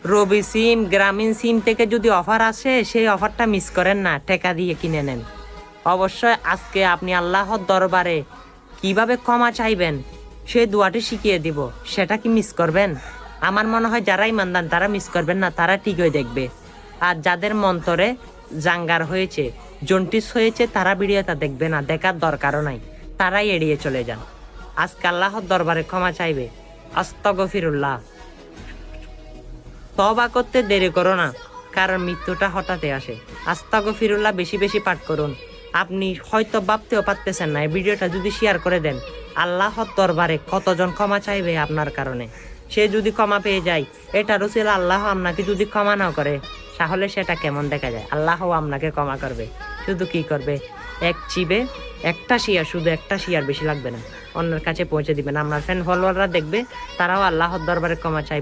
রবি সিম, গ্রামীণ সিম থেকে যদি অফার আসে সেই অফারটা মিস করেন না, টাকা দিয়ে কিনে নেন। অবশ্যই আজকে আপনি আল্লাহর দরবারে কিভাবে ক্ষমা চাইবেন সেই দোয়াটি শিখিয়ে দিব, সেটা কি মিস করবেন? আমার মনে হয় যারা ইমানদার তারা মিস করবেন না, তারা ঠিকই দেখবে। আর যাদের মন্তরে জাঙ্গার হয়েছে, জন্টিস হয়েছে, তারা ভিডিওটা দেখবে না, দেখার দরকারও নাই, তারাই এড়িয়ে চলে যান। আজকে আল্লাহর দরবারে ক্ষমা চাইবে। আস্তাগফিরুল্লাহ। তওবা করতে দেরি করো না, কারণ মৃত্যুটা হঠাৎই আসে। আস্তাগফিরুল্লাহ বেশি বেশি পাঠ করুন। আপনি হয়তো ভাবতেও পারতেছেন না, এই ভিডিওটা যদি শেয়ার করে দেন, আল্লাহর দরবারে কতজন ক্ষমা চাইবে আপনার কারণে। সে যদি ক্ষমা পেয়ে যায়, এটারও ছিল আল্লাহ আপনাকে যদি ক্ষমা না করে, তাহলে সেটা কেমন দেখা যায়? আল্লাহও আপনাকে ক্ষমা করবে, শুধু কি করবে, এক চিবে একটা শিয়ার, শুধু একটা শিয়ার, বেশি লাগবে না, অন্যের কাছে পৌঁছে দিবেন। আপনার ফ্যান ফলোয়াররা দেখবে, তারাও আল্লাহর দরবারে ক্ষমা চাইবে।